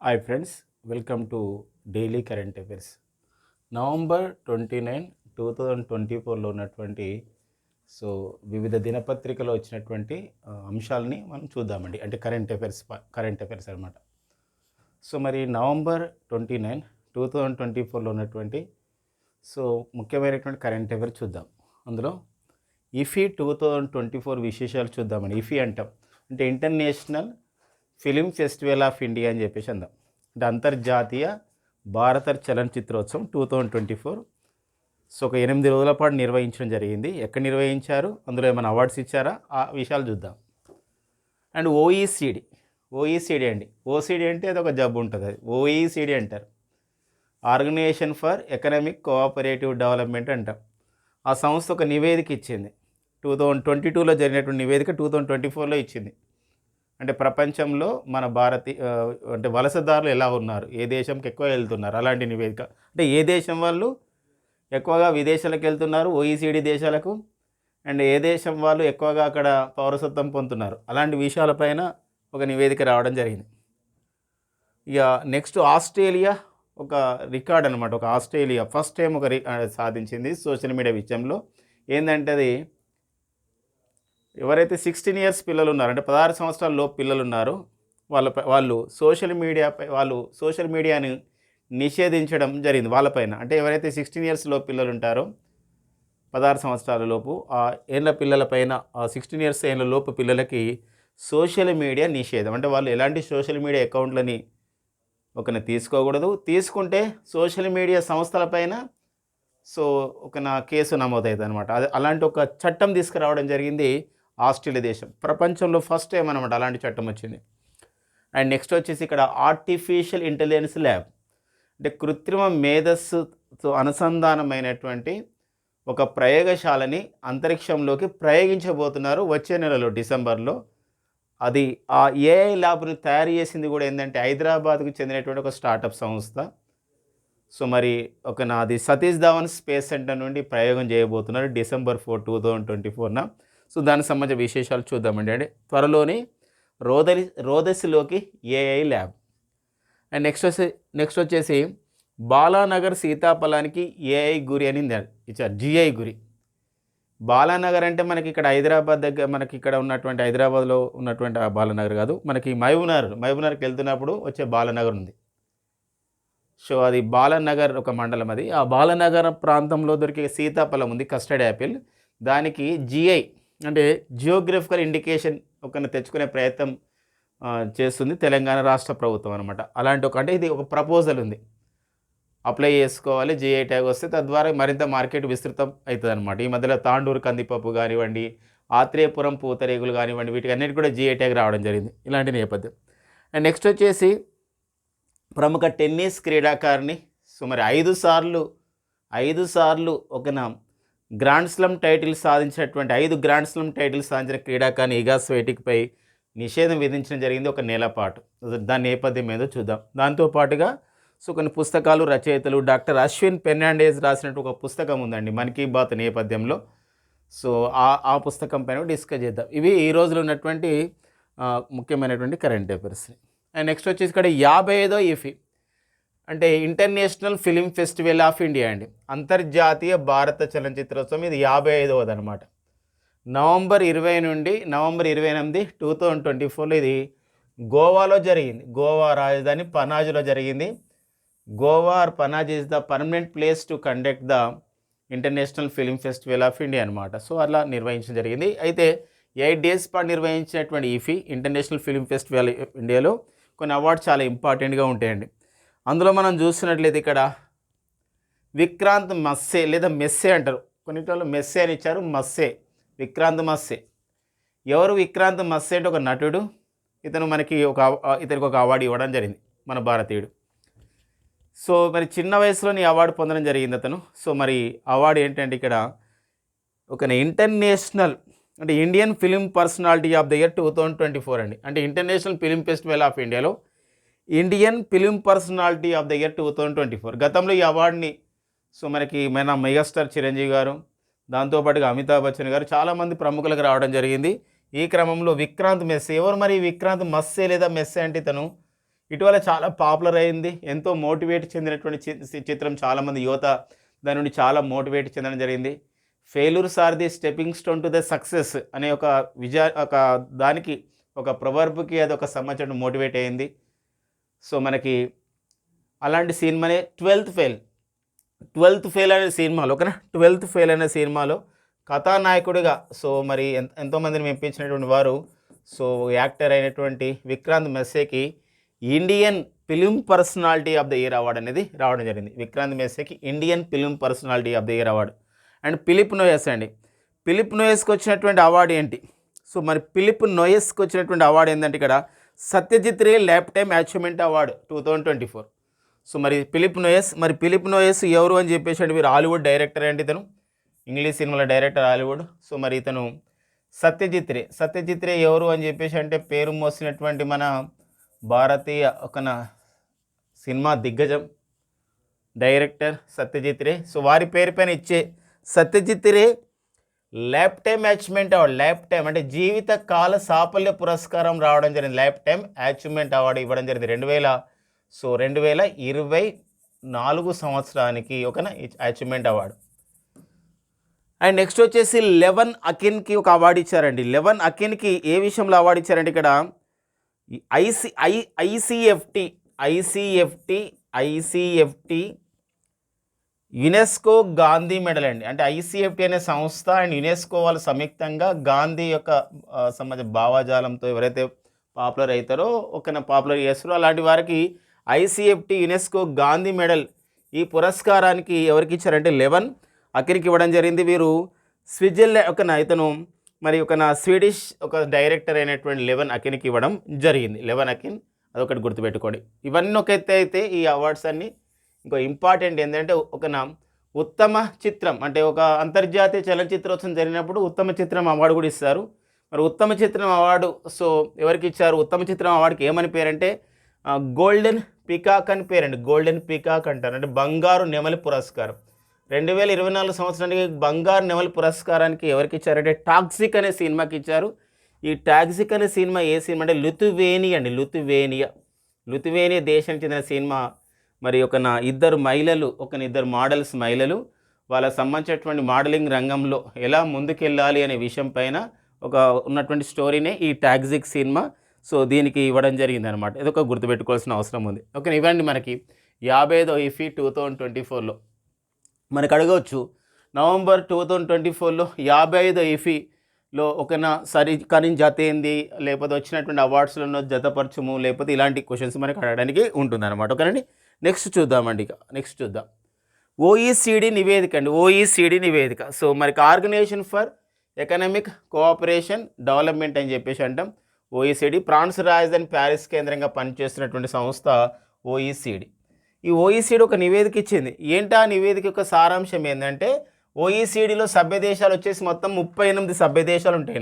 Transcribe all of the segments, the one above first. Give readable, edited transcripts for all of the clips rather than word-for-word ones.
Hi friends, welcome to daily current affairs. November 29, 2024లో ఉన్నటువంటి so వివిధ దినపత్రికలో వచ్చినటువంటి అంశాలని మనం చూద్దామండి. అంటే కరెంట్ అఫైర్స్ అనమాట. సో మరి నవంబర్ 29, 2024లో ఉన్నటువంటి సో ముఖ్యమైనటువంటి కరెంట్ అఫైర్ చూద్దాం. అందులో ఇఫీ 2024 విశేషాలు చూద్దామండి. ఇఫీ అంటాం అంటే international film festival of India అని చెప్పేసి అందాం. అంటే అంతర్జాతీయ భారత చలనచిత్రోత్సవం 2024. సో ఒక 8 రోజుల పాటు నిర్వహించడం జరిగింది. ఎక్కడ నిర్వహించారు, అందులో ఏమైనా అవార్డ్స్ ఇచ్చారా, ఆ విషయాలు చూద్దాం. అండ్ ఓఈసీడీ అండి. ఓసీడీ అంటే అది ఒక జబ్బు ఉంటుంది, అది ఓఈసీడీ అంటారు. Organisation for economic cooperative development అంటాం. ఆ సంస్థ ఒక నివేదిక ఇచ్చింది. 2022లో జరిగినటువంటి నివేదిక 2024లో ఇచ్చింది. అంటే ప్రపంచంలో మన అంటే వలసదారులు ఎలా ఉన్నారు, ఏ దేశంకి ఎక్కువ వెళ్తున్నారు, అలాంటి నివేదిక. అంటే ఏ దేశం వాళ్ళు ఎక్కువగా విదేశాలకు వెళ్తున్నారు, ఓఈసీడీ దేశాలకు, అండ్ ఏ దేశం వాళ్ళు ఎక్కువగా అక్కడ పౌరసత్వం పొందుతున్నారు, అలాంటి విషయాలపైన ఒక నివేదిక రావడం జరిగింది. ఇక నెక్స్ట్ ఆస్ట్రేలియా ఒక రికార్డ్ అనమాట. ఒక ఆస్ట్రేలియా ఫస్ట్ టైం ఒక సాధించింది సోషల్ మీడియా విషయంలో. ఏంటంటే అది ఎవరైతే 16 ఇయర్స్ పిల్లలు ఉన్నారో, అంటే 16 సంవత్సరాల లోపు పిల్లలు ఉన్నారో వాళ్ళు సోషల్ మీడియాని నిషేధించడం జరిగింది వాళ్ళపైన. అంటే ఎవరైతే 16 ఇయర్స్ లోపు పిల్లలు ఉంటారో, 16 సంవత్సరాల లోపు ఆ ఏళ్ళ పిల్లలపైన, 16 ఇయర్స్ ఏళ్ళ లోపు పిల్లలకి సోషల్ మీడియా నిషేధం. అంటే వాళ్ళు ఎలాంటి సోషల్ మీడియా అకౌంట్లని తీసుకోకూడదు. తీసుకుంటే సోషల్ మీడియా సంస్థలపైన కేసు నమోదవుతుంది అనమాట. అలాంటి ఒక చట్టం తీసుకురావడం జరిగింది ఆస్ట్రేలియా దేశం. ప్రపంచంలో ఫస్ట్ టైం అనమాట అలాంటి చట్టం వచ్చింది. అండ్ నెక్స్ట్ వచ్చేసి ఇక్కడ ఆర్టిఫిషియల్ ఇంటెలిజెన్స్ ల్యాబ్, అంటే కృత్రిమ మేధస్సుతో అనుసంధానమైనటువంటి ఒక ప్రయోగశాలని అంతరిక్షంలోకి ప్రయోగించబోతున్నారు వచ్చే నెలలో డిసెంబర్లో. అది ఆ ఏఐ ల్యాబ్ని తయారు చేసింది కూడా ఏంటంటే హైదరాబాద్కు చెందినటువంటి ఒక స్టార్టప్ సంస్థ. సో మరి నాది సతీష్ ధావన్ స్పేస్ సెంటర్ నుండి ప్రయోగం చేయబోతున్నారు December 4, 2024. సో దానికి సంబంధించిన విశేషాలు చూద్దామండి. అంటే త్వరలోనే రోదసిలోకి ఏఐ ల్యాబ్. అండ్ నెక్స్ట్ వచ్చేసి బాలానగర్ సీతాఫలానికి ఏఐ గురి అని ఇచ్చారు, జిఐ గురి. బాలానగర్ అంటే మనకి ఇక్కడ హైదరాబాద్ దగ్గర, మనకి ఇక్కడ ఉన్నటువంటి హైదరాబాద్లో ఉన్నటువంటి ఆ బాలానగర్ కాదు, మనకి మహబూబ్నగర్కి వెళ్తున్నప్పుడు వచ్చే బాలానగర్ ఉంది. సో అది బాలానగర్ ఒక మండలం. అది ఆ బాలానగర్ ప్రాంతంలో దొరికే సీతాఫలం ఉంది, కస్టర్డ్ యాపిల్. దానికి జిఐ అంటే జియోగ్రఫికల్ ఇండికేషన్ తెచ్చుకునే ప్రయత్నం చేస్తుంది తెలంగాణ రాష్ట్ర ప్రభుత్వం అనమాట. అలాంటి అంటే ఇది ఒక ప్రపోజల్ ఉంది, అప్లై చేసుకోవాలి. జిఐ ట్యాగ్ వస్తే తద్వారా మరింత మార్కెట్ విస్తృతం అవుతుంది అనమాట. ఈ మధ్యలో తాండూరు కందిపప్పు కానివ్వండి, ఆత్రేయపురం పూతరేగులు కానివ్వండి, వీటికి అన్నిటి కూడా జిఐ ట్యాగ్ రావడం జరిగింది ఇలాంటి నేపథ్యం. అండ్ నెక్స్ట్ వచ్చేసి ప్రముఖ టెన్నిస్ క్రీడాకారిణి, సో మరి 5 సార్లు గ్రాండ్ స్లమ్ టైటిల్ సాధించినటువంటి 5 గ్రాండ్ స్లమ్ టైటిల్ సాధించిన క్రీడాకారిణి ఇగా స్వీటెక్పై నిషేధం విధించడం జరిగింది ఒక నెల పాటు. దాని నేపథ్యం ఏదో చూద్దాం. దాంతోపాటుగా కొన్ని పుస్తకాలు, రచయితలు డాక్టర్ అశ్విన్ ఫెర్నాండెజ్ రాసినట్టు ఒక పుస్తకం ఉందండి మన్ కీ బాత్ నేపథ్యంలో. సో ఆ పుస్తకం పైన డిస్కస్ చేద్దాం. ఇవి ఈ రోజులో ఉన్నటువంటి ముఖ్యమైనటువంటి కరెంట్ అఫైర్స్. అండ్ నెక్స్ట్ వచ్చేసి ఇక్కడ 55వ ఇఫీ అంటే international film festival of India అండి. అంతర్జాతీయ భారత చలనచిత్రోత్సవం ఇది 55వది అనమాట. నవంబర్ 20 నుండి నవంబర్ 28, 2024లో ఇది గోవాలో జరిగింది. గోవా రాజధాని పనాజీలో జరిగింది. Goa or Panaji is the permanent place to conduct the international film festival of India అనమాట. సో అలా నిర్వహించడం జరిగింది. అయితే 8 డేస్ పాటు నిర్వహించినటువంటి ఇఫీ ఇంటర్నేషనల్ ఫిలిం ఫెస్టివల్ ఇండియాలో కొన్ని అవార్డ్స్ చాలా ఇంపార్టెంట్గా ఉంటాయండి. అందులో మనం చూస్తున్నట్లయితే ఇక్కడ విక్రాంత్ మస్సే లేదా మెస్సే అంటారు, కొన్నిట్లో మెస్సే అని ఇచ్చారు, విక్రాంత్ మస్సే. ఎవరు విక్రాంత్ మస్సే అంటే ఒక నటుడు. ఇతనికి ఒక అవార్డు ఇవ్వడం జరిగింది, మన భారతీయుడు. సో మరి చిన్న వయసులోని అవార్డు పొందడం జరిగింది అతను. సో మరి అవార్డు ఏంటంటే ఇక్కడ ఇంటర్నేషనల్ అంటే Indian film personality of the year 2024 అండి. అంటే ఇంటర్నేషనల్ ఫిలిం ఫెస్టివల్ ఆఫ్ ఇండియాలో Indian film personality of the year 2024. గతంలో ఈ అవార్డుని మన మెగాస్టార్ చిరంజీవి గారు, దాంతోపాటుగా అమితాబ్ బచ్చన్ గారు, చాలామంది ప్రముఖులకు రావడం జరిగింది. ఈ క్రమంలో విక్రాంత్ మెస్సే. ఎవరు మరి విక్రాంత్ మస్సే లేదా మెస్సే అంటే ఇటీవల చాలా పాపులర్ అయింది, ఎంతో మోటివేట్ చెందినటువంటి చిత్రం. చాలామంది యువత దాని నుండి చాలా మోటివేట్ చెందడం జరిగింది. Failures are the stepping stone to the success అనే ఒక దానికి ఒక ప్రొవర్బ్కి అది ఒక సంబంధించిన మోటివేట్ అయింది. సో మనకి అలాంటి సినిమానే 12th ఫెయిల్ అనే సినిమాలో, ఓకేనా, 12th ఫెయిల్ అనే సినిమాలో కథానాయకుడిగా సో మరి ఎంతోమందిని మెప్పించినటువంటి వారు సో యాక్టర్ అయినటువంటి విక్రాంత్ మెస్సేకి Indian film personality of the year award అనేది రావడం జరిగింది. విక్రాంత్ మెస్సేకి Indian film personality of the year award. And Philip Noyce అండి, ఫిలిప్ నోయెస్కి వచ్చినటువంటి అవార్డు ఏంటి? సో మరి ఫిలిప్ నోయెస్కి వచ్చినటువంటి అవార్డు ఏంటంటే ఇక్కడ Satyajit Ray lifetime achievement award 2024. So మరి ఫిలిప్ నోయెస్ ఎవరు అని చెప్పేసి అంటే వీరు హాలీవుడ్ డైరెక్టర్ అండి, ఇతను ఇంగ్లీష్ సినిమాల డైరెక్టర్ హాలీవుడ్. సో మరి ఇతను సత్యజిత్ రే ఎవరు అని చెప్పేసి అంటే పేరు మోసినటువంటి మన భారతీయ ఒక సినిమా దిగ్గజం డైరెక్టర్ సత్యజిత్ రే. సో వారి పేరు పైన ఇచ్చే Satyajit Ray lifetime achievement award, lifetime అంటే జీవిత కాల సాఫల్య పురస్కారం రావడం జరిగింది. లైఫ్ టైమ్ అచీవ్మెంట్ అవార్డు ఇవ్వడం జరిగింది 2024 సంవత్సరానికి ఒక అచీవ్మెంట్ అవార్డు. అండ్ నెక్స్ట్ వచ్చేసి లెవెన్ అకిన్కి ఒక అవార్డు ఇచ్చారండి. లెవెన్ అకిన్కి ఏ విషయంలో అవార్డు ఇచ్చారంటే ఇక్కడ ఐసిఎఫ్టి యునెస్కో గాంధీ మెడల్ అండి. అంటే ఐసిఎఫ్టి అనే సంస్థ అండ్ యునెస్కో వాళ్ళు సంయుక్తంగా గాంధీ యొక్క సంబంధించిన భావజాలంతో ఎవరైతే పాపులర్ అవుతారో పాపులర్ చేస్తారో అలాంటి వారికి ఐసిఎఫ్టి యునెస్కో గాంధీ మెడల్ ఈ పురస్కారానికి ఎవరికి ఇచ్చారంటే లెవెన్ అకిన్కి ఇవ్వడం జరిగింది. వీరు స్విట్జర్లాండ్ ఇతను మరి స్వీడిష్ డైరెక్టర్ అయినటువంటి లెవెన్ అకిన్కి ఇవ్వడం జరిగింది. లెవెన్ అకిన్ అదొకటి గుర్తుపెట్టుకోండి. ఇవన్నీ ఒక ఎత్తు అయితే ఈ అవార్డ్స్ అన్నీ ఇంకో ఇంపార్టెంట్ ఏంటంటే ఉత్తమ చిత్రం అంటే ఒక అంతర్జాతీయ చలనచిత్రోత్సవం జరిగినప్పుడు ఉత్తమ చిత్రం అవార్డు కూడా ఇస్తారు. మరి ఉత్తమ చిత్రం అవార్డు సో ఎవరికి ఇచ్చారు? ఉత్తమ చిత్రం అవార్డుకి ఏమని పేరంటే గోల్డెన్ పీకాక్ అని పేరండి. గోల్డెన్ పీకాక్ అంటారు, అంటే బంగారు నెమలి పురస్కారం. 2024 సంవత్సరానికి బంగారు నెమలి పురస్కారానికి ఎవరికి ఇచ్చారంటే టాక్సిక్ అనే సినిమాకి ఇచ్చారు. ఈ టాక్సిక్ అనే సినిమా ఏ సినిమా అంటే లిథువేనియా అండి. లిథువేనియా దేశానికి చెందిన సినిమా. మరి ఇద్దరు మహిళలు ఇద్దరు మోడల్స్ మహిళలు వాళ్ళకి సంబంధించినటువంటి మోడలింగ్ రంగంలో ఎలా ముందుకెళ్ళాలి అనే విషయం పైన ఉన్నటువంటి స్టోరీనే ఈ టాక్సిక్ సినిమా. సో దీనికి ఇవ్వడం జరిగింది అనమాట. ఇది గుర్తుపెట్టుకోవాల్సిన అవసరం ఉంది. ఓకే, ఇవ్వండి మనకి 55వ IFFI 2024లో మనకు అడగవచ్చు. నవంబర్ 2024లో 55వ IFFIలో సరి కానీ జత ఏంది, లేకపోతే వచ్చినటువంటి అవార్డ్స్లో జతపరచము, లేకపోతే ఇలాంటి క్వశ్చన్స్ మనకి అడగడానికి ఉంటుంది అనమాట. ఓకేనండి, నెక్స్ట్ చూద్దామండి. నెక్స్ట్ చూద్దాం OECD నివేదిక అండి. OECD నివేదిక. సో మనకి organisation for economic cooperation development అని చెప్పేసి అంటాం. OECD ఫ్రాన్స్ రాజధాని ప్యారిస్ కేంద్రంగా పనిచేస్తున్నటువంటి సంస్థ OECD. ఈ OECD ఒక నివేదిక ఇచ్చింది. ఏంటి ఆ నివేదిక యొక్క సారాంశం ఏంటంటే OECDలో సభ్య దేశాలు వచ్చేసి మొత్తం 38 సభ్య దేశాలు ఉంటాయి.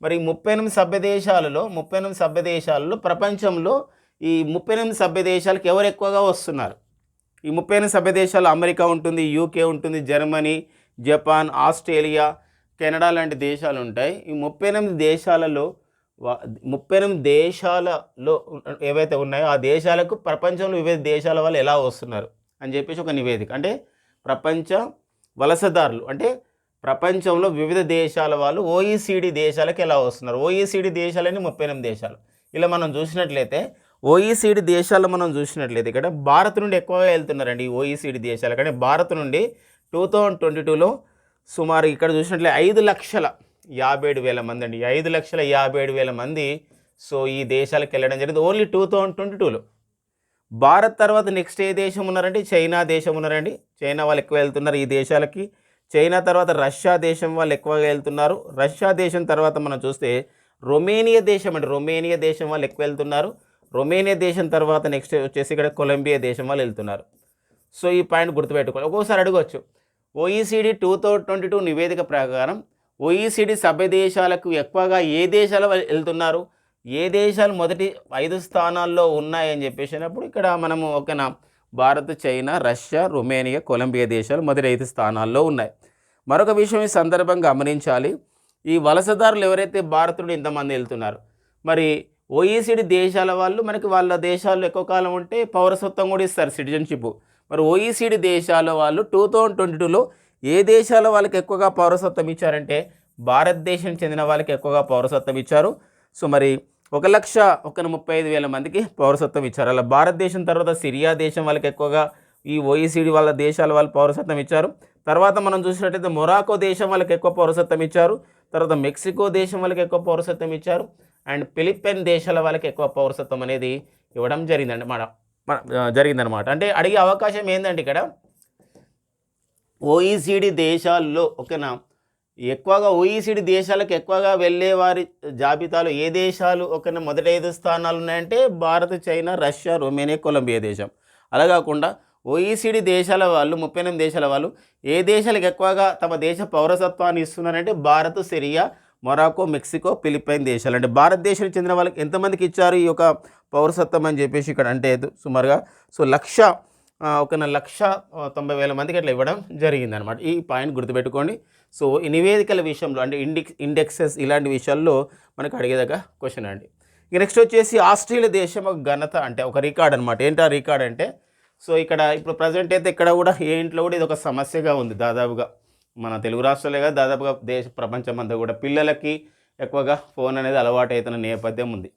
మరి 38 సభ్య దేశాలలో ప్రపంచంలో ఈ 38 సభ్య దేశాలకు ఎవరు ఎక్కువగా వస్తున్నారు? ఈ 38 సభ్య దేశాలు అమెరికా ఉంటుంది, UK ఉంటుంది, జర్మనీ, జపాన్, ఆస్ట్రేలియా, కెనడా లాంటి దేశాలు ఉంటాయి. ఈ 38 దేశాలలో ఏవైతే ఉన్నాయో ఆ దేశాలకు ప్రపంచంలో వివిధ దేశాల వాళ్ళు ఎలా వస్తున్నారు అని చెప్పేసి ఒక నివేదిక. అంటే ప్రపంచ వలసదారులు అంటే ప్రపంచంలో వివిధ దేశాల వాళ్ళు OECD దేశాలకు ఎలా వస్తున్నారు. OECD దేశాలని 38 దేశాలు. ఇలా మనం చూసినట్లయితే OECD దేశాల్లో ఇక్కడ భారత్ నుండి ఎక్కువగా వెళ్తున్నారండి. ఈ OECD దేశాలు కానీ భారత్ నుండి 2022లో సుమారు ఇక్కడ చూసినట్లయితే 5,57,000 మంది అండి. 5,57,000 మంది సో ఈ దేశాలకు వెళ్ళడం జరిగింది ఓన్లీ 2022లో. భారత్ తర్వాత నెక్స్ట్ ఏ దేశం ఉన్నారంటే చైనా దేశం ఉన్నారండి. చైనా వాళ్ళు ఎక్కువ వెళ్తున్నారు ఈ దేశాలకి. చైనా తర్వాత రష్యా దేశం వాళ్ళు ఎక్కువగా వెళ్తున్నారు. రష్యా దేశం తర్వాత మనం చూస్తే రొమేనియా దేశం వాళ్ళు ఎక్కువ వెళ్తున్నారు. రొమేనియా దేశం తర్వాత నెక్స్ట్ వచ్చేసి ఇక్కడ కొలంబియా దేశం వాళ్ళు వెళ్తున్నారు. సో ఈ పాయింట్ గుర్తుపెట్టుకోవాలి. ఒక్కోసారి అడగవచ్చు OECD 2022 నివేదిక ప్రకారం OECD సభ్య దేశాలకు ఎక్కువగా ఏ దేశాలు వెళ్తున్నారు, ఏ దేశాలు మొదటి 5 స్థానాల్లో ఉన్నాయని చెప్పేసినప్పుడు ఇక్కడ మనము Bharat, China, Russia, Romania, Colombia దేశాలు మొదటి 5 స్థానాల్లో ఉన్నాయి. మరొక విషయం ఈ సందర్భంగా గమనించాలి. ఈ వలసదారులు ఎవరైతే భారత్ నుండి ఇంతమంది వెళ్తున్నారు, మరి ఓఈసీడీ దేశాల వాళ్ళు మనకి వాళ్ళ దేశాల్లో ఎక్కువ కాలం ఉంటే పౌరసత్వం కూడా ఇస్తారు, సిటిజన్షిప్. మరి ఓఈసీడీ దేశాల వాళ్ళు 2022లో ఏ దేశాల వాళ్ళకి ఎక్కువగా పౌరసత్వం ఇచ్చారంటే భారతదేశం చెందిన వాళ్ళకి ఎక్కువగా పౌరసత్వం ఇచ్చారు. సో మరి 1,35,000 మందికి పౌరసత్వం ఇచ్చారు. అలా భారతదేశం తర్వాత సిరియా దేశం వాళ్ళకి ఎక్కువగా ఈ ఓఈసీడీ వాళ్ళ దేశాల వాళ్ళు పౌరసత్వం ఇచ్చారు. తర్వాత మనం చూసినట్టయితే మొరాకో దేశం వాళ్ళకి ఎక్కువ పౌరసత్వం ఇచ్చారు. తర్వాత మెక్సికో దేశం వాళ్ళకి ఎక్కువ పౌరసత్వం ఇచ్చారు. అండ్ ఫిలిప్పైన్ దేశాల వాళ్ళకి ఎక్కువ పౌరసత్వం అనేది ఇవ్వడం జరిగిందనమాట. అంటే అడిగే అవకాశం ఏంటంటే ఇక్కడ ఓఈసీడీ దేశాల్లో ఓకేనా, ఎక్కువగా ఓఈసీడీ దేశాలకు ఎక్కువగా వెళ్ళే వారి జాబితాలో ఏ దేశాలు ఓకేనా మొదటి 5 స్థానాలు ఉన్నాయంటే Bharat, China, Russia, Romania, Colombia దేశం. అలా కాకుండా ఓఈసీడీ దేశాల వాళ్ళు 38 దేశాల వాళ్ళు ఏ దేశాలకు ఎక్కువగా తమ దేశ పౌరసత్వాన్ని ఇస్తున్నారంటే Bharat, Syria, Morocco, Mexico, Philippine దేశాలు. అంటే భారతదేశానికి చెందిన వాళ్ళకి ఎంతమందికి ఇచ్చారు ఈ యొక్క పౌరసత్వం అని చెప్పేసి ఇక్కడ అంటే సుమారుగా సో 1,90,000 మందికి అట్లా ఇవ్వడం జరిగిందనమాట. ఈ పాయింట్ గుర్తుపెట్టుకోండి. సో ఈ నివేదికల విషయంలో అంటే ఇండెక్సెస్ ఇలాంటి విషయాల్లో మనకు అడిగేదగ్గ క్వశ్చన్ అండి. ఇక నెక్స్ట్ వచ్చేసి ఆస్ట్రేలియా దేశం ఒక ఘనత అంటే ఒక రికార్డ్ అనమాట. ఏంటి ఆ రికార్డ్ అంటే సో ఇక్కడ ఇప్పుడు ప్రజెంట్ అయితే ఇక్కడ కూడా ఏ ఇంట్లో కూడా ఇది ఒక సమస్యగా ఉంది. దాదాపుగా మన తెలుగు రాష్ట్రాలే కాదు, దాదాపుగా ప్రపంచం అంతా కూడా పిల్లలకి ఎక్కువగా ఫోన్ అనేది అలవాటు అవుతున్న నేపథ్యం ఉంది.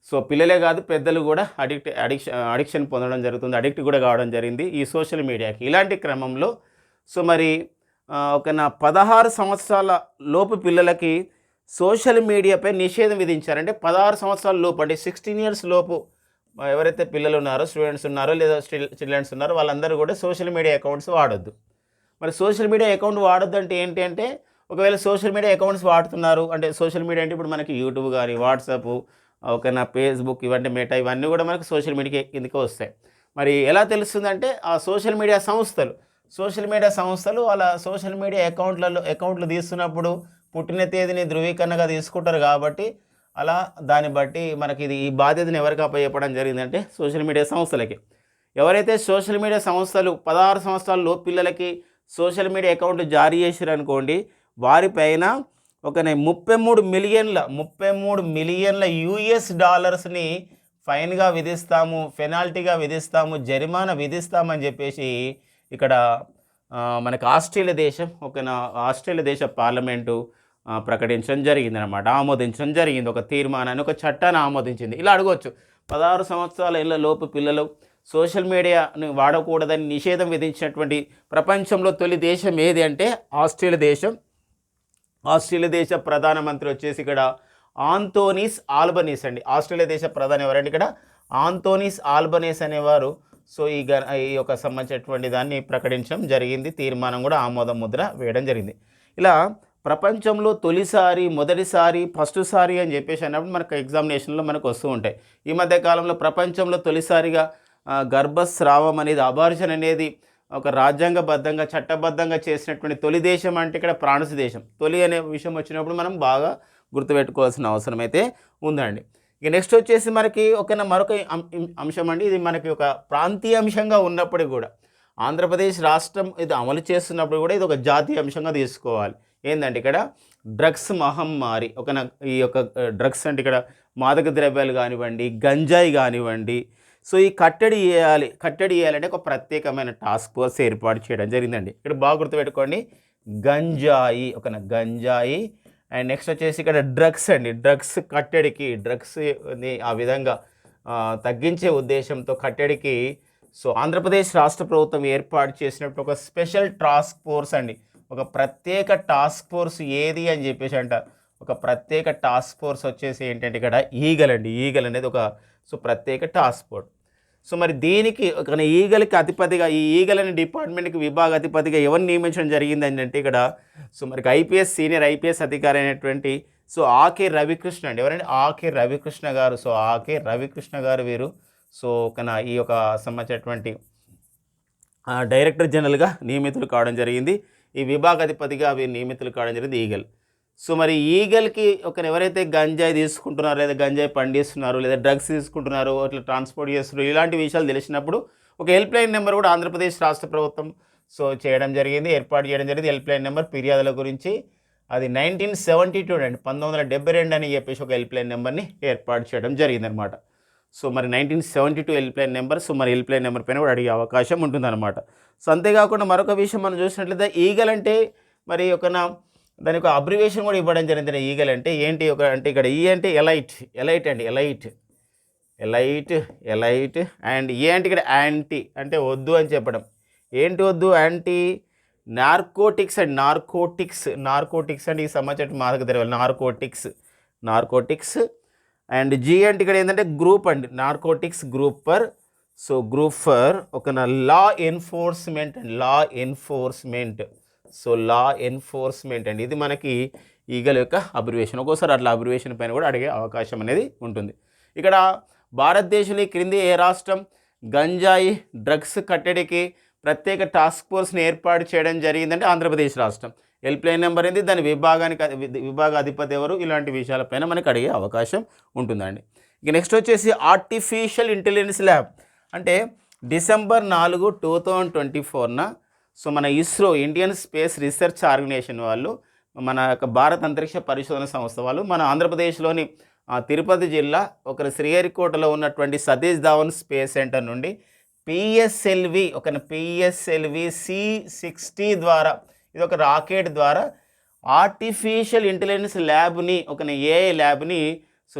సో పిల్లలే కాదు పెద్దలు కూడా అడిక్షన్ పొందడం జరుగుతుంది, అడిక్ట్ కూడా కావడం జరిగింది ఈ సోషల్ మీడియాకి. ఇలాంటి క్రమంలో సో మరి ఒక 16 సంవత్సరాల లోపు పిల్లలకి సోషల్ మీడియాపై నిషేధం విధించారంటే 16 సంవత్సరాల లోపు అంటే 16 ఇయర్స్ లోపు ఎవరైతే పిల్లలు ఉన్నారో, స్టూడెంట్స్ ఉన్నారో లేదా చిల్డ్రన్స్ ఉన్నారో వాళ్ళందరూ కూడా సోషల్ మీడియా అకౌంట్స్ వాడొద్దు. మరి సోషల్ మీడియా అకౌంట్ వాడొద్దు అంటే ఏంటి అంటే ఒకవేళ సోషల్ మీడియా అకౌంట్స్ వాడుతున్నారు అంటే సోషల్ మీడియా అంటే ఇప్పుడు మనకి యూట్యూబ్ కానీ, వాట్సాప్, ఓకేనా, ఫేస్బుక్, ఇవన్నీ మెటా, ఇవన్నీ కూడా మనకు సోషల్ మీడియా కిందకే వస్తాయి. మరి ఎలా తెలుస్తుందంటే ఆ సోషల్ మీడియా సంస్థలు వాళ్ళ సోషల్ మీడియా అకౌంట్లు తీస్తున్నప్పుడు పుట్టిన తేదీని ధృవీకరణగా తీసుకుంటారు కాబట్టి అలా దాన్ని బట్టి మనకి ఈ బాధ్యతను ఎవరికి అప్పచెప్పడం జరిగిందంటే సోషల్ మీడియా సంస్థలకి. ఎవరైతే సోషల్ మీడియా సంస్థలు 16 సంవత్సరాల్లో పిల్లలకి సోషల్ మీడియా అకౌంట్ జారీ చేశారనుకోండి, వారిపైన ఒక 33 మిలియన్ల US$ ఫైన్గా విధిస్తాము, పెనాల్టీగా విధిస్తాము, జరిమానా విధిస్తామని చెప్పేసి ఇక్కడ మనకు ఆస్ట్రేలియా దేశ పార్లమెంటు ప్రకటించడం జరిగిందనమాట, ఆమోదించడం జరిగింది. ఒక తీర్మానాన్ని, ఒక చట్టాన్ని ఆమోదించింది. ఇలా అడగవచ్చు, 16 సంవత్సరాల ఏళ్ళ లోపు పిల్లలు సోషల్ మీడియాని వాడకూడదని నిషేధం విధించినటువంటి ప్రపంచంలో తొలి దేశం ఏది అంటే ఆస్ట్రేలియా దేశ ప్రధానమంత్రి వచ్చేసి ఇక్కడ ఆంథోనీ ఆల్బనీస్ అండి. ఆస్ట్రేలియా దేశ ప్రధాని ఎవరండి ఇక్కడ ఆంథోనీ ఆల్బనీస్ అనేవారు. సో ఈ యొక్క సంబంధించినటువంటి దాన్ని ప్రకటించడం జరిగింది, తీర్మానం కూడా ఆమోద ముద్ర వేయడం జరిగింది. ఇలా ప్రపంచంలో మొదటిసారి ఫస్ట్ సారి అని చెప్పేసి అన్నప్పుడు మనకు ఎగ్జామినేషన్లో మనకు వస్తూ ఉంటాయి. ఈ మధ్య కాలంలో ప్రపంచంలో తొలిసారిగా గర్భస్రావం అనేది, అబార్షన్ అనేది ఒక రాజ్యాంగబద్ధంగా చట్టబద్ధంగా చేసినటువంటి తొలి దేశం అంటే ఇక్కడ ఫ్రాన్స్ దేశం. తొలి అనే విషయం వచ్చినప్పుడు మనం బాగా గుర్తుపెట్టుకోవాల్సిన అవసరం అయితే ఉందండి. ఇక నెక్స్ట్ వచ్చేసి మనకి మరొక అంశం అండి, ఇది మనకి ఒక ప్రాంతీయ అంశంగా ఉన్నప్పుడు కూడా ఆంధ్రప్రదేశ్ రాష్ట్రం ఇది అమలు చేస్తున్నప్పుడు కూడా ఇది ఒక జాతీయ అంశంగా తీసుకోవాలి. ఏంటంటే ఇక్కడ డ్రగ్స్ మహమ్మారి, ఈ యొక్క డ్రగ్స్ అంటే ఇక్కడ మాదక ద్రవ్యాలు కానివ్వండి, గంజాయి కానివ్వండి, సో ఈ కట్టడి చేయాలంటే ఒక ప్రత్యేకమైన టాస్క్ ఫోర్స్ ఏర్పాటు చేయడం జరిగిందండి. ఇక్కడ బాగా గుర్తుపెట్టుకోండి, గంజాయి అండ్ నెక్స్ట్ వచ్చేసి ఇక్కడ డ్రగ్స్ కట్టడికి, డ్రగ్స్ని ఆ విధంగా తగ్గించే ఉద్దేశంతో కట్టడికి సో ఆంధ్రప్రదేశ్ రాష్ట్ర ప్రభుత్వం ఏర్పాటు చేసినప్పుడు ఒక స్పెషల్ టాస్క్ ఫోర్స్ అండి, ఒక ప్రత్యేక టాస్క్ ఫోర్స్ ఏది అని చెప్పేసి ఒక ప్రత్యేక టాస్క్ ఫోర్స్ వచ్చేసి ఏంటంటే ఇక్కడ ఈగల్ అనేది ఒక ప్రత్యేక టాస్క్ ఫోర్స్. సో మరి దీనికి ఈగల్కి అధిపతిగా, ఈ ఈగల్ అనే డిపార్ట్మెంట్కి విభాగ అధిపతిగా ఎవరిని నియమించడం జరిగింది అంటే ఇక్కడ సో మనకి సీనియర్ ఐపీఎస్ అధికారి అయినటువంటి సో ఆకే రవికృష్ణ అండి. ఎవరండి? ఆకే రవికృష్ణ గారు. సో ఆకే రవికృష్ణ గారు వీరు సో ఈ యొక్క సంబంధించినటువంటి డైరెక్టర్ జనరల్గా నియమితులు కావడం జరిగింది. ఈ విభాగాధిపతిగా వీరు నియమితులు కావడం జరిగింది ఈగల్. సో మరి ఈగల్కి ఎవరైతే గంజాయి తీసుకుంటున్నారో లేదా గంజాయి పండిస్తున్నారు లేదా డ్రగ్స్ తీసుకుంటున్నారో అట్లా ట్రాన్స్పోర్ట్ చేస్తున్నారు ఇలాంటి విషయాలు తెలిసినప్పుడు ఒక హెల్ప్ లైన్ నెంబర్ కూడా ఆంధ్రప్రదేశ్ రాష్ట్ర ప్రభుత్వం సో ఏర్పాటు చేయడం జరిగింది. హెల్ప్ లైన్ నెంబర్ ఫిర్యాదుల గురించి అది 1972 అండి, 1972 అని చెప్పేసి ఒక హెల్ప్ లైన్ నెంబర్ని ఏర్పాటు చేయడం జరిగిందనమాట. సో మరి 1972 హెల్ప్ లైన్ నెంబర్. సో మరి హెల్ప్ లైన్ నెంబర్ పైన కూడా అడిగే అవకాశం ఉంటుందన్నమాట. సో అంతేకాకుండా మరొక విషయం మనం చూసినట్లయితే ఈగల్ అంటే మరి దాని యొక్క అబ్రివేషన్ కూడా ఇవ్వడం జరిగింది. ఈగల్ అంటే ఏంటి అంటే ఇక్కడ ఈ అంటే ఎలైట్ అండి, ఎలైట్ అండ్ ఏ అంటే ఇక్కడ యాంటీ అంటే వద్దు అని చెప్పడం. ఏంటి వద్దు? యాంటీ నార్కోటిక్స్ అండ్ నార్కోటిక్స్ అంటే ఈ సంబంధించిన మాదక ద్రవ్యాలు నార్కోటిక్స్ అండ్ జీ అంటే ఇక్కడ ఏంటంటే గ్రూప్ అండి, narcotics group. So group for law enforcement అండి. ఇది మనకి ఈగల్ యొక్క అబ్రివేషన్. ఒక్కోసారి అట్లా అబ్రివేషన్ పైన కూడా అడిగే అవకాశం అనేది ఉంటుంది. ఇక్కడ భారతదేశంలో క్రింది ఏ రాష్ట్రం గంజాయి డ్రగ్స్ కట్టడికి ప్రత్యేక టాస్క్ ఫోర్స్ని ఏర్పాటు చేయడం జరిగిందంటే ఆంధ్రప్రదేశ్ రాష్ట్రం. హెల్ప్ లైన్ నెంబర్ ఏంది, దాని విభాగ అధిపతి ఎవరు, ఇలాంటి విషయాలపైన మనకు అడిగే అవకాశం ఉంటుందండి. ఇక నెక్స్ట్ వచ్చేసి ఆర్టిఫిషియల్ ఇంటెలిజెన్స్ ల్యాబ్ అంటే December 4, 2024 సో మన ISRO Indian space research organisation వాళ్ళు, మన యొక్క భారత అంతరిక్ష పరిశోధన సంస్థ వాళ్ళు మన ఆంధ్రప్రదేశ్లోని తిరుపతి జిల్లా శ్రీహరికోటలో ఉన్నటువంటి సతీష్ ధావన్ స్పేస్ సెంటర్ నుండి పిఎస్ఎల్వి C60 ద్వారా, ఇది ఒక రాకెట్ ద్వారా ఆర్టిఫిషియల్ ఇంటెలిజెన్స్ ల్యాబ్ని ఏఐ ల్యాబ్ని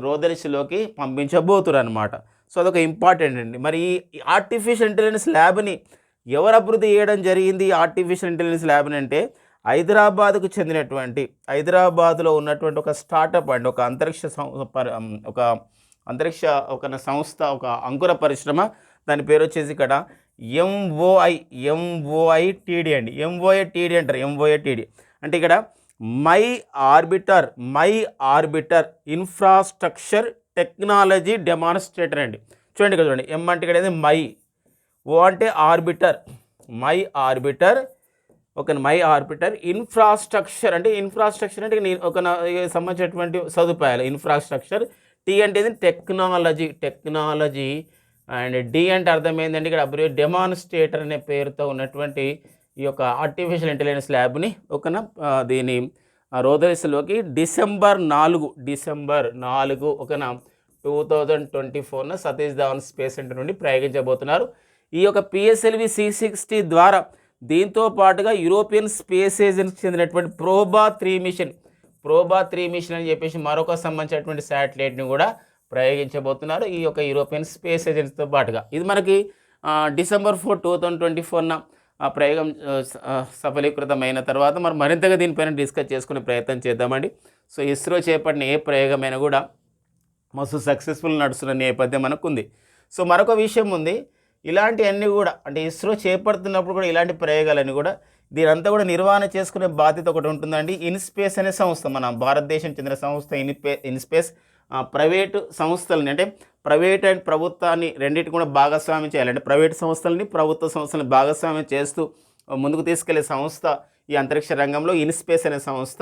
రోదర్శిలోకి పంపించబోతున్నారు అనమాట. సో అదొక ఇంపార్టెంట్ అండి. మరి ఈ ఆర్టిఫిషియల్ ఇంటెలిజెన్స్ ల్యాబ్ని ఎవరు అభివృద్ధి చేయడం జరిగింది? ఆర్టిఫిషియల్ ఇంటెలిజెన్స్ ల్యాబ్ని అంటే హైదరాబాద్కు చెందినటువంటి, హైదరాబాద్లో ఉన్నటువంటి ఒక స్టార్టప్ అండి, ఒక అంతరిక్ష సంస్థ, ఒక అంకుర పరిశ్రమ. దాని పేరు వచ్చేసి ఇక్కడ ఎంఓఐటిడి అండి. ఎంఓఐటిడి అంటారు. ఎంఓఐటిడి అంటే ఇక్కడ my orbiter infrastructure technology demonstrator అండి. చూడండి ఇక్కడ చూడండి, ఎం అంటే ఇక్కడ మై, ఓ అంటే ఆర్బిటర్, మై ఆర్బిటర్ ఇన్ఫ్రాస్ట్రక్చర్ అంటే సంబంధించినటువంటి సదుపాయాలు ఇన్ఫ్రాస్ట్రక్చర్. టీ అంటే టెక్నాలజీ అండ్ డి అంటే అర్థమైందండి ఇక్కడ డెమాన్స్ట్రేటర్ అనే పేరుతో ఉన్నటువంటి ఈ యొక్క ఆర్టిఫిషియల్ ఇంటెలిజెన్స్ ల్యాబ్ని దీని రోదర్శిలోకి December 4 2024 Satish Dhawan space centre నుండి ప్రయోగించబోతున్నారు. ఈ యొక్క పిఎస్ఎల్వి C60 ద్వారా దీంతో పాటుగా యూరోపియన్ స్పేస్ ఏజెన్సీకి చెందినటువంటి ప్రోబా 3 మిషన్ అని చెప్పేసి మరొక సంబంధించినటువంటి శాటిలైట్ని కూడా ప్రయోగించబోతున్నారు ఈ యొక్క యూరోపియన్ స్పేస్ ఏజెన్సీతో పాటుగా. ఇది మనకి December 4, 2024 ఆ ప్రయోగం సఫలీకృతమైన తర్వాత మరింతగా దీనిపైన డిస్కస్ చేసుకునే ప్రయత్నం చేద్దామండి. సో ఇస్రో చేపట్టిన ఏ ప్రయోగమైనా కూడా మస్తు సక్సెస్ఫుల్ నడుస్తున్న నేపథ్యం మనకు ఉంది. సో మరొక విషయం ఉంది, ఇలాంటివన్నీ కూడా అంటే ఇస్రో చేపడుతున్నప్పుడు కూడా ఇలాంటి ప్రయోగాలన్నీ కూడా దీనంతా కూడా నిర్వహణ చేసుకునే బాధ్యత ఒకటి ఉంటుందండి. ఇన్స్పేస్ అనే సంస్థ, మన భారతదేశం చెందిన సంస్థ ఇన్స్పేస్ ప్రైవేటు సంస్థలని అంటే ప్రైవేట్ అండ్ ప్రభుత్వాన్ని రెండింటి కూడా భాగస్వామ్యం చేయాలంటే ప్రైవేట్ సంస్థలని ప్రభుత్వ సంస్థలను భాగస్వామ్యం చేస్తూ ముందుకు తీసుకెళ్లే సంస్థ ఈ అంతరిక్ష రంగంలో ఇన్స్పేస్ అనే సంస్థ.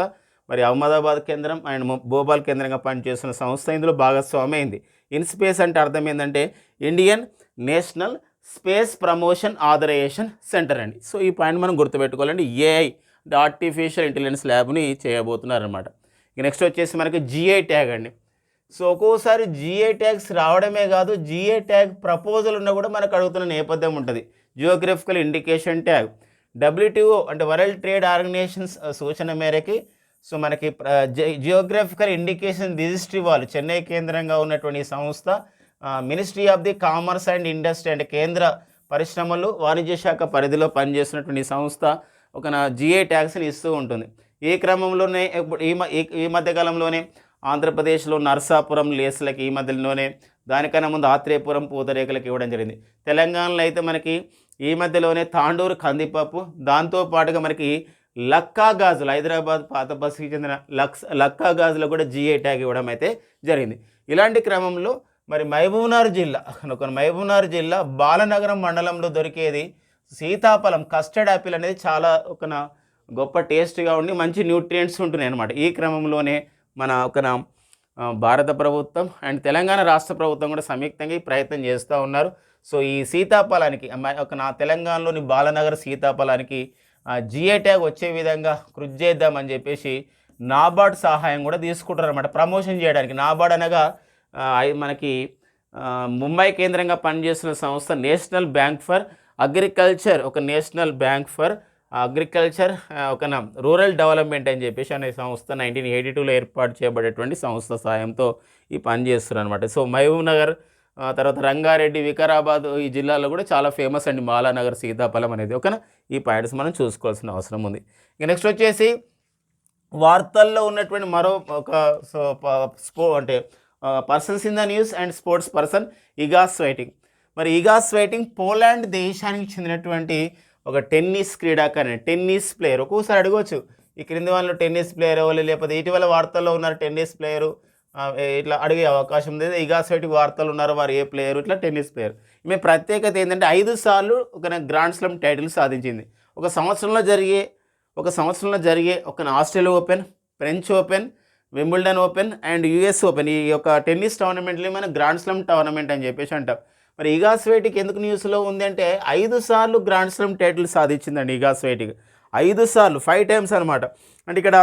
మరి అహ్మదాబాద్ కేంద్రం అండ్ భోపాల్ కేంద్రంగా పనిచేస్తున్న సంస్థ ఇందులో భాగస్వామ్యం. ఇన్స్పేస్ అంటే అర్థం ఏంటంటే Indian national space promotion authorisation centre అండి. సో ఈ పాయింట్ మనం గుర్తుపెట్టుకోవాలండి. ఏఐ అంటే ఆర్టిఫిషియల్ ఇంటెలిజెన్స్ ల్యాబ్ని చేయబోతున్నారనమాట. నెక్స్ట్ వచ్చేసి మనకి జిఐ ట్యాగ్ అండి. సో ఒక్కోసారి జిఐ ట్యాగ్స్ రావడమే కాదు, జిఐ ట్యాగ్ ప్రపోజల్ ఉన్నా కూడా మనకు అడుగుతున్న నేపథ్యం ఉంటుంది. జియోగ్రఫికల్ ఇండికేషన్ ట్యాగ్ WTO అంటే వరల్డ్ ట్రేడ్ ఆర్గనైజేషన్స్ సూచన మేరకి సో మనకి జియోగ్రఫికల్ ఇండికేషన్ రిజిస్ట్రీ వాళ్ళు చెన్నై కేంద్రంగా ఉన్నటువంటి సంస్థ ministry of the commerce and industry అంటే కేంద్ర పరిశ్రమలు వాణిజ్య శాఖ పరిధిలో పనిచేస్తున్నటువంటి సంస్థ జిఐ ట్యాగ్స్ని ఇస్తూ ఉంటుంది. ఈ క్రమంలోనే ఈ మధ్యకాలంలోనే ఆంధ్రప్రదేశ్లో నర్సాపురం లేస్లకి ఈ మధ్యలోనే, దానికన్నా ముందు ఆత్రేయపురం పూతరేకులకు ఇవ్వడం జరిగింది. తెలంగాణలో అయితే మనకి ఈ మధ్యలోనే తాండూరు కందిపప్పు, దాంతోపాటుగా మనకి లక్కా గాజులు, హైదరాబాద్ పాత బస్సుకి చెందిన లక్కా గాజులు కూడా జిఐ ట్యాగ్ ఇవ్వడం అయితే జరిగింది. ఇలాంటి క్రమంలో మరి మహబూబ్నగర్ జిల్లా బాలనగరం మండలంలో దొరికేది సీతాఫలం, కస్టర్డ్ యాపిల్ అనేది చాలా గొప్ప టేస్ట్గా ఉండి మంచి న్యూట్రియంట్స్ ఉంటున్నాయి అన్నమాట. ఈ క్రమంలోనే మన భారత ప్రభుత్వం అండ్ తెలంగాణ రాష్ట్ర ప్రభుత్వం కూడా సంయుక్తంగా ఈ ప్రయత్నం చేస్తూ ఉన్నారు. సో ఈ సీతాఫలానికి తెలంగాణలోని బాలనగర్ సీతాఫలానికి జిఐ ట్యాగ్ వచ్చే విధంగా కృషి చేద్దామని చెప్పేసి నాబార్డ్ సహాయం కూడా తీసుకుంటారు అనమాట ప్రమోషన్ చేయడానికి. నాబార్డ్ అనగా మనకి ముంబై కేంద్రంగా పనిచేస్తున్న సంస్థ నేషనల్ బ్యాంక్ ఫర్ అగ్రికల్చర్, ఒక నేషనల్ బ్యాంక్ ఫర్ అగ్రికల్చర్ ఒక రూరల్ డెవలప్మెంట్ అని చెప్పేసి అనే సంస్థ 1982లో ఏర్పాటు చేయబడేటువంటి సంస్థ సహాయంతో ఈ పని చేస్తున్నారు అనమాట. సో మహబూబ్ నగర్, తర్వాత రంగారెడ్డి, వికారాబాద్ ఈ జిల్లాలో కూడా చాలా ఫేమస్ అండి మాలానగర్ సీతాఫలం అనేది. ఓకేనా, ఈ పాయింట్స్ మనం చూసుకోవాల్సిన అవసరం ఉంది. ఇక నెక్స్ట్ వచ్చేసి వార్తల్లో ఉన్నటువంటి మరో ఒక అంటే persons in the news and sports person ఇగా స్వైటింగ్. మరి ఇగా స్వైటింగ్ పోలాండ్ దేశానికి చెందినటువంటి ఒక టెన్నిస్ క్రీడాకారిణి, టెన్నిస్ ప్లేయర్. ఒక్కోసారి అడగవచ్చు ఈ క్రింది వాళ్ళు టెన్నిస్ ప్లేయర్ ఎవరు, లేకపోతే ఇటీవల వార్తల్లో ఉన్నారు టెన్నిస్ ప్లేయరు, ఇట్లా అడిగే అవకాశం ఉంది. ఇగా స్వైటింగ్ వార్తలు ఉన్నారు, వారు ఏ ప్లేయరు, ఇట్లా టెన్నిస్ ప్లేయర్. ఈమె ప్రత్యేకత ఏంటంటే 5 సార్లు ఒక గ్రాండ్ స్లామ్ టైటిల్ సాధించింది. ఒక సంవత్సరంలో జరిగే ఒక Australia open, French open, Wimbledon open and US open, ఈ యొక్క టెన్నిస్ టోర్నమెంట్ని మన గ్రాండ్ స్లామ్ టోర్నమెంట్ అని చెప్పేసి అంటాం. మరి ఇగా స్వైటిక్ ఎందుకు న్యూస్లో ఉంది అంటే 5 సార్లు గ్రాండ్ స్లామ్ టైటిల్ సాధించిందండి ఇగా స్వైటిక్. 5 సార్లు, 5 టైమ్స్ అనమాట. అంటే ఇక్కడ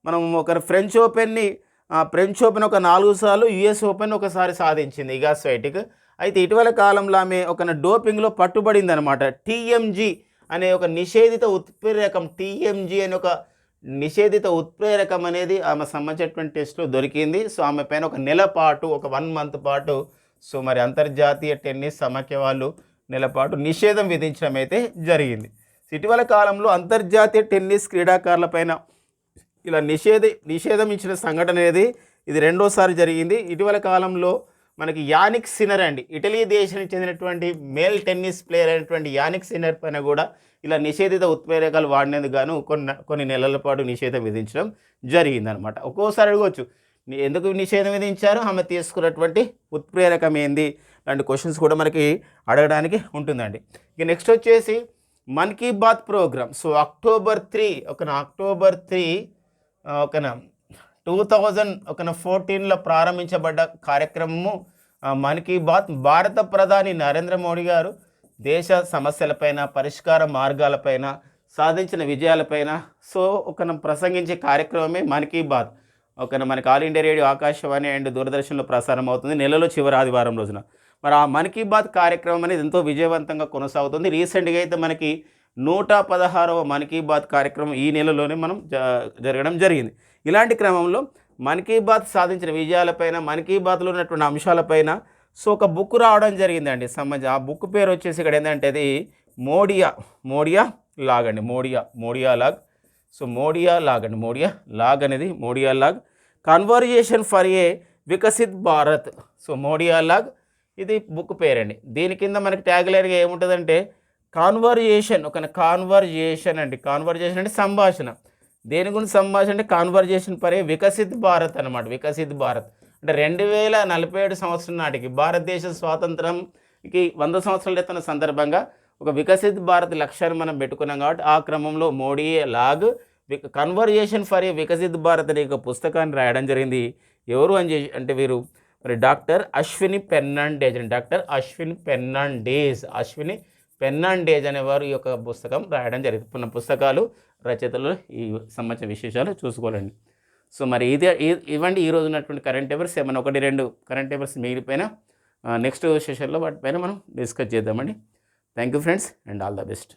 మనం ఒక ఫ్రెంచ్ ఓపెన్ ఒక 4 సార్లు, యూఎస్ ఓపెన్ ఒకసారి సాధించింది ఇగా స్వైటిక్. అయితే ఇటీవల కాలంలో ఆమె ఒక డోపింగ్లో పట్టుబడింది అనమాట. టీఎంజీ అనే ఒక నిషేధిత ఉత్ప్రేరకం, టీఎంజీ అనే ఒక నిషేధిత ఉత్ప్రేరకం అనేది ఆమె సంబంధించినటువంటి టెస్ట్లో దొరికింది. సో ఆమె పైన ఒక నెల పాటు, ఒక 1 మంత్ పాటు సో మరి అంతర్జాతీయ టెన్నిస్ సమాఖ్య వాళ్ళు నెలపాటు నిషేధం విధించడం అయితే జరిగింది. ఇటీవల కాలంలో అంతర్జాతీయ టెన్నిస్ క్రీడాకారులపైన ఇలా నిషేధం ఇచ్చిన సంఘటన అనేది ఇది 2వసారి జరిగింది. ఇటీవల కాలంలో మనకి యానిక్ సిన్నర్ అండి, ఇటలీ దేశానికి చెందినటువంటి మేల్ టెన్నిస్ ప్లేయర్ అయినటువంటి యానిక్ సిన్నర్ పైన కూడా ఇలా నిషేధిత ఉత్ప్రేరకాలు వాడినందుకు గాను కొన్ని నెలల పాటు నిషేధం విధించడం జరిగిందనమాట. ఒక్కోసారి అడగవచ్చు ఎందుకు నిషేధం విధించారు, ఆమె తీసుకున్నటువంటి ఉత్ప్రేరకం ఏంది, లాంటి క్వశ్చన్స్ కూడా మనకి అడగడానికి ఉంటుందండి. ఇక నెక్స్ట్ వచ్చేసి Mann key Baat programme. So October 3 2014లో ప్రారంభించబడ్డ కార్యక్రమము మన్ కీ బాత్. భారత ప్రధాని నరేంద్ర మోడీ గారు దేశ సమస్యలపైన, పరిష్కార మార్గాలపైన, సాధించిన విజయాలపైన సో ప్రసంగించే కార్యక్రమమే మన్ కీ బాత్. మనకి All India Radio, Akashvani and దూరదర్శన్లో ప్రసారం అవుతుంది నెలలో చివరి ఆదివారం రోజున. మరి ఆ మన్ కీ బాత్ కార్యక్రమం అనేది ఎంతో విజయవంతంగా కొనసాగుతుంది. రీసెంట్గా అయితే మనకి 116వ మన్ కీ బాత్ కార్యక్రమం ఈ నెలలోనే మనం జరగడం జరిగింది. ఇలాంటి క్రమంలో మన్ కీ బాత్ సాధించిన విజయాలపైన, మన్ కీ బాత్లో ఉన్నటువంటి అంశాలపైన సో ఒక బుక్ రావడం జరిగిందండి సంబంధించి. ఆ బుక్ పేరు వచ్చేసి ఇక్కడ ఏంటంటే అది మోడియా లాగ్ అండి, Modiaalog. So Modiaalog conversation for a Viksit Bharat. So Modiaalog ఇది బుక్ పేరండి. దీని కింద మనకి ట్యాగ్లైన్గా ఏముంటుందంటే కాన్వర్జేషన్ అంటే సంభాషణ. దేని గురించి సంభాషణ అంటే conversation for a Viksit Bharat అనమాట. వికసిత్ భారత్ అంటే 2047 సంవత్సరం నాటికి భారతదేశ స్వాతంత్రంకి 100 సంవత్సరాలు ఎత్తున్న సందర్భంగా ఒక వికసిత్ భారత్ లక్ష్యాన్ని మనం పెట్టుకున్నాం. కాబట్టి ఆ క్రమంలో Modilogue conversation for a Viksit Bharat అనే ఒక పుస్తకాన్ని రాయడం జరిగింది. ఎవరు అంటే వీరు మరి డాక్టర్ అశ్విని పెర్నాండేజ్ అనేవారు ఈ యొక్క పుస్తకం రాయడం జరిగింది. పుస్తకాలు రచయితలు ఈ సంబంధించిన విశేషాలు చూసుకోవాలండి. సో మరి ఇవ్వండి ఈరోజు ఉన్నటువంటి కరెంట్ అఫైర్స్. ఏమైనా 1-2 కరెంట్ అఫైర్స్ మిగిలిపోయినా నెక్స్ట్ సెషన్లో వాటిపైన మనం డిస్కస్ చేద్దామండి. Thank you friends and all the best.